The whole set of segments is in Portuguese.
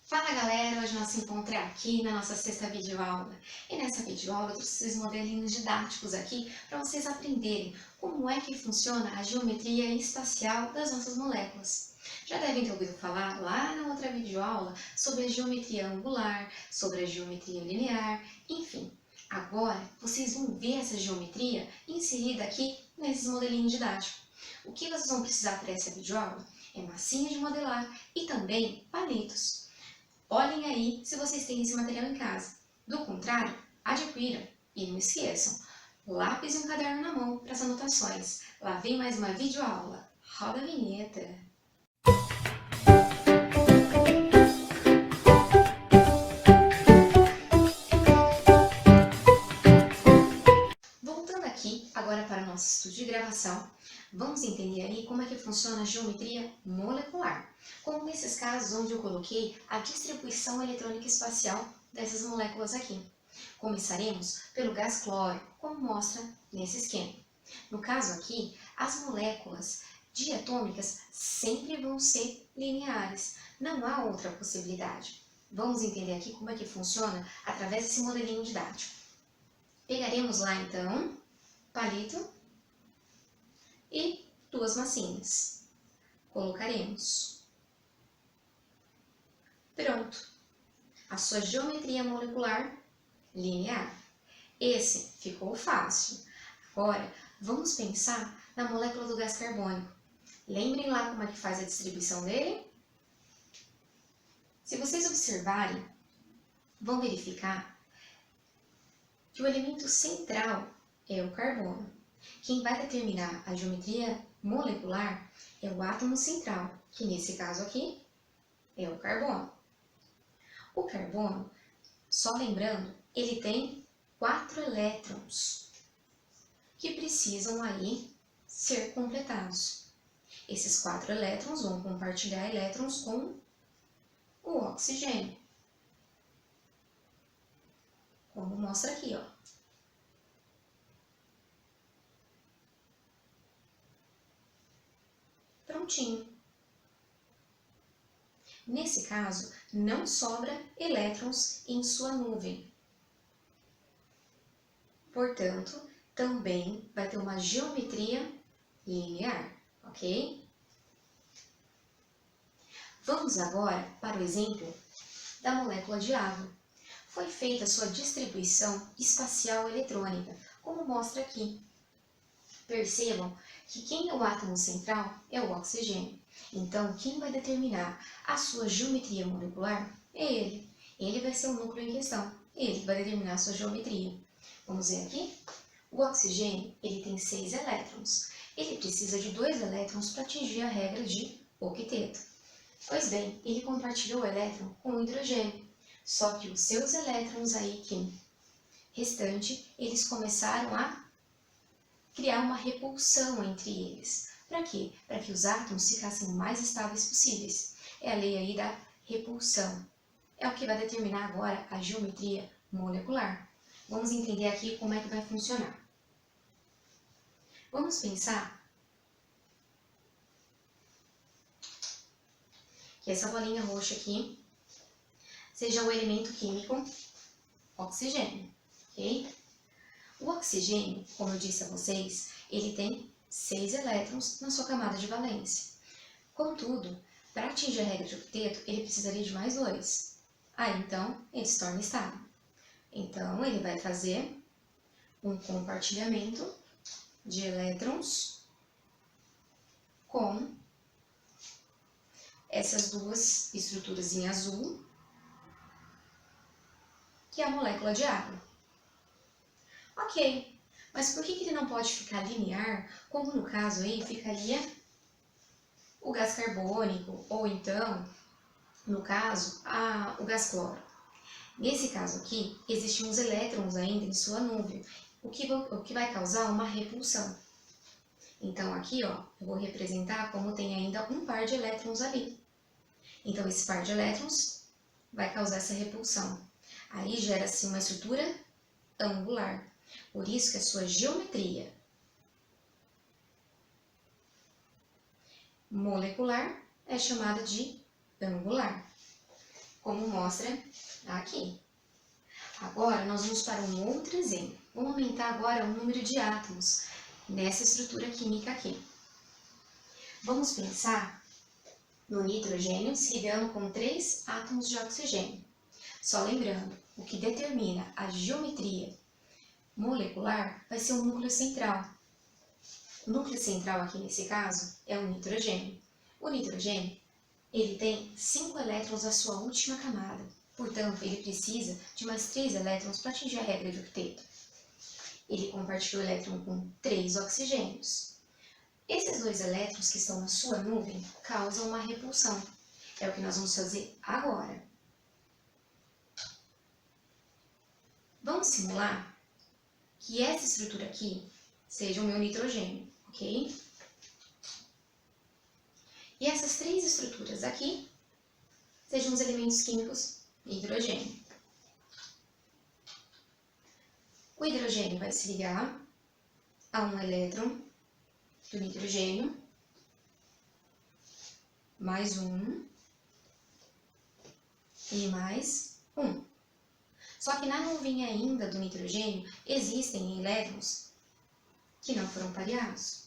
Fala galera, hoje nós nos encontramos aqui na nossa sexta videoaula. E nessa videoaula eu trouxe esses modelinhos didáticos aqui para vocês aprenderem como é que funciona a geometria espacial das nossas moléculas. Já devem ter ouvido falar lá na outra videoaula sobre a geometria angular, sobre a geometria linear, enfim. Agora vocês vão ver essa geometria inserida aqui nesses modelinhos didáticos. O que vocês vão precisar para essa videoaula é massinha de modelar e também palitos. Olhem aí se vocês têm esse material em casa. Do contrário, adquiram. E não esqueçam, lápis e um caderno na mão para as anotações. Lá vem mais uma videoaula. Roda a vinheta. Voltando aqui agora para o nosso estúdio de gravação, vamos entender aí como é que funciona a geometria molecular, como nesses casos onde eu coloquei a distribuição eletrônica espacial dessas moléculas aqui. Começaremos pelo gás cloro, como mostra nesse esquema. No caso aqui, as moléculas diatômicas sempre vão ser lineares, não há outra possibilidade. Vamos entender aqui como é que funciona através desse modelinho didático. Pegaremos lá então palito e duas massinhas. Colocaremos. Pronto. A sua geometria molecular linear. Esse ficou fácil. Agora, vamos pensar na molécula do gás carbônico. Lembrem lá como é que faz a distribuição dele? Se vocês observarem, vão verificar que o elemento central é o carbono. Quem vai determinar a geometria molecular é o átomo central, que nesse caso aqui é o carbono. O carbono, só lembrando, ele tem 4 elétrons que precisam aí ser completados. Esses 4 elétrons vão compartilhar elétrons com o oxigênio. Como mostra aqui, ó. Prontinho. Nesse caso, não sobra elétrons em sua nuvem. Portanto, também vai ter uma geometria linear, ok? Vamos agora para o exemplo da molécula de água. Foi feita sua distribuição espacial eletrônica, como mostra aqui. Percebam que quem é o átomo central é o oxigênio. Então, quem vai determinar a sua geometria molecular é ele. Ele vai ser o núcleo em questão. Ele vai determinar a sua geometria. Vamos ver aqui? O oxigênio ele tem 6 elétrons. Ele precisa de 2 elétrons para atingir a regra de octeto. Pois bem, ele compartilhou o elétron com o hidrogênio. Só que os seus elétrons aí, que restante, eles começaram a criar uma repulsão entre eles. Para quê? Para que os átomos ficassem o mais estáveis possíveis. É a lei aí da repulsão. É o que vai determinar agora a geometria molecular. Vamos entender aqui como é que vai funcionar. Vamos pensar que essa bolinha roxa aqui seja o elemento químico oxigênio, ok? O oxigênio, como eu disse a vocês, ele tem 6 elétrons na sua camada de valência. Contudo, para atingir a regra de octeto, ele precisaria de mais 2. Aí, então, ele se torna estável. Então, ele vai fazer um compartilhamento de elétrons com essas duas estruturas em azul, que é a molécula de água. Ok, mas por que ele não pode ficar linear, como no caso aí ficaria o gás carbônico, ou então, no caso, o gás cloro? Nesse caso aqui, existem uns elétrons ainda em sua nuvem, o que vai causar uma repulsão. Então aqui, ó, eu vou representar como tem ainda um par de elétrons ali. Então esse par de elétrons vai causar essa repulsão. Aí gera-se uma estrutura angular. Por isso que a sua geometria molecular é chamada de angular. como mostra aqui. Agora, nós vamos para um outro exemplo. Vamos aumentar agora o número de átomos nessa estrutura química aqui. Vamos pensar no nitrogênio se ligando com 3 átomos de oxigênio. Só lembrando, o que determina a geometria molecular vai ser o núcleo central. O núcleo central aqui nesse caso é o nitrogênio. O nitrogênio, ele tem 5 elétrons na sua última camada. Portanto, ele precisa de mais 3 elétrons para atingir a regra de octeto. Ele compartilha o elétron com 3 oxigênios. Esses 2 elétrons que estão na sua nuvem causam uma repulsão. É o que nós vamos fazer agora. Vamos simular que essa estrutura aqui seja o meu nitrogênio, ok? E essas 3 estruturas aqui sejam os elementos químicos hidrogênio. O hidrogênio vai se ligar a um elétron do nitrogênio, mais um e mais um. Só que na nuvem ainda do nitrogênio existem elétrons que não foram pareados.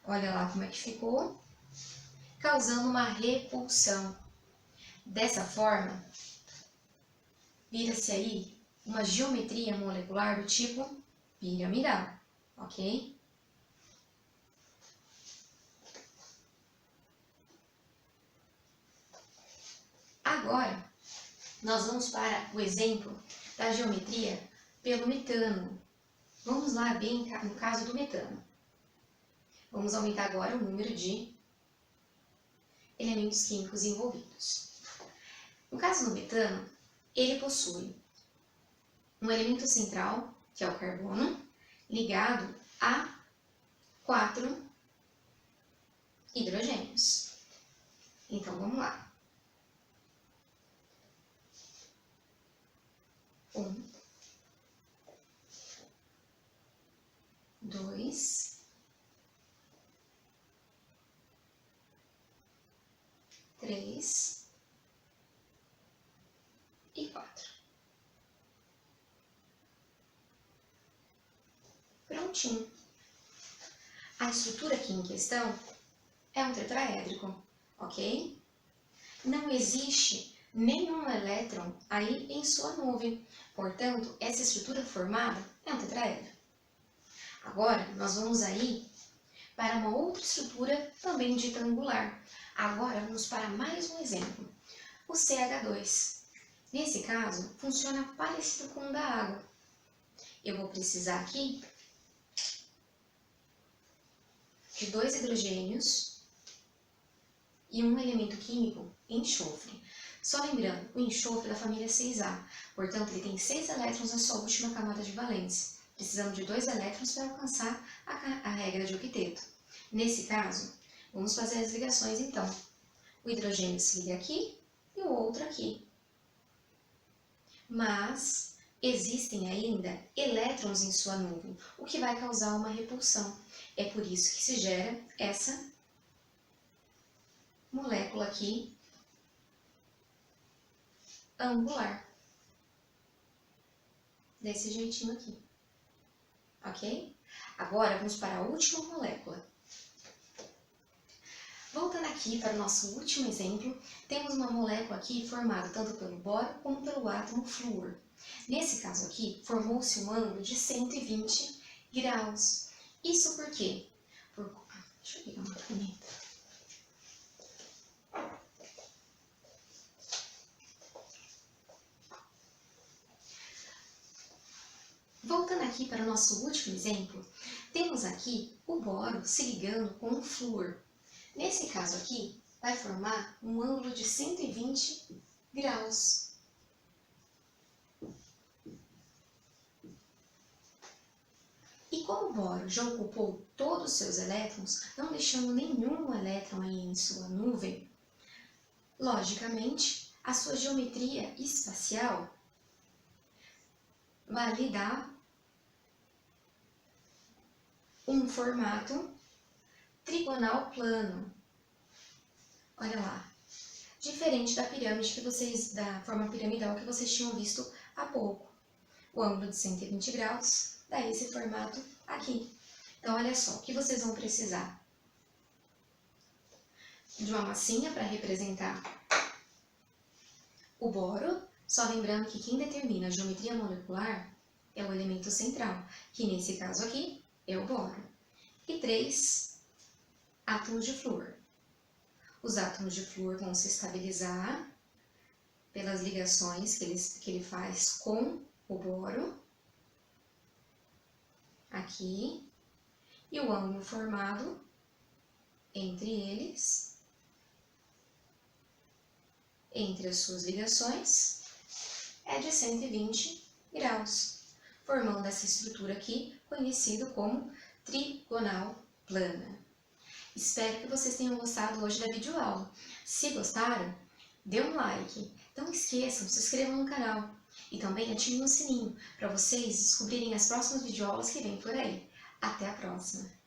Olha lá como é que ficou, causando uma repulsão. Dessa forma, vira-se aí uma geometria molecular do tipo piramidal, ok? Agora, nós vamos para o exemplo da geometria pelo metano. Vamos lá bem no caso do metano. Vamos aumentar agora o número de elementos químicos envolvidos. No caso do metano, ele possui um elemento central, que é o carbono, ligado a 4 hidrogênios. Então, vamos lá. 1, 2, 3 e 4. Prontinho. A estrutura aqui em questão é um tetraédrico, ok? Não existe nenhum elétron aí em sua nuvem, portanto, essa estrutura formada é um tetraedro. Agora, nós vamos aí para uma outra estrutura também dita angular. Agora, vamos para mais um exemplo, o CH2. Nesse caso, funciona parecido com o da água. Eu vou precisar aqui de 2 hidrogênios e um elemento químico, enxofre. Só lembrando, o enxofre é da família 6A, portanto, ele tem 6 elétrons na sua última camada de valência. Precisamos de 2 elétrons para alcançar a regra de octeto. Nesse caso, vamos fazer as ligações então. O hidrogênio se liga aqui e o outro aqui. Mas existem ainda elétrons em sua nuvem, o que vai causar uma repulsão. É por isso que se gera essa molécula aqui angular. Desse jeitinho aqui. Ok? Agora vamos para a última molécula. Voltando aqui para o nosso último exemplo, temos uma molécula aqui formada tanto pelo boro como pelo átomo flúor. Nesse caso aqui, formou-se um ângulo de 120 graus. Isso por quê? Deixa eu pegar uma caneta. Voltando aqui para o nosso último exemplo, temos aqui o boro se ligando com o flúor. Nesse caso aqui, vai formar um ângulo de 120 graus. E como o boro já ocupou todos os seus elétrons, não deixando nenhum elétron aí em sua nuvem, logicamente, a sua geometria espacial vai lhe dar um formato trigonal plano. Olha lá. diferente da pirâmide da forma piramidal que vocês tinham visto há pouco. O ângulo de 120 graus dá esse formato aqui. Então, olha só, o que vocês vão precisar? De uma massinha para representar o boro, só lembrando que quem determina a geometria molecular é o elemento central, que nesse caso aqui é o boro. E 3 átomos de flúor. Os átomos de flúor vão se estabilizar pelas ligações que ele faz com o boro, aqui, e o ângulo formado entre eles, entre as suas ligações, é de 120 graus, formando essa estrutura aqui, conhecida como trigonal plana. Espero que vocês tenham gostado hoje da videoaula. Se gostaram, dê um like. Não esqueçam, se inscrevam no canal e também ativem o sininho para vocês descobrirem as próximas videoaulas que vêm por aí. Até a próxima!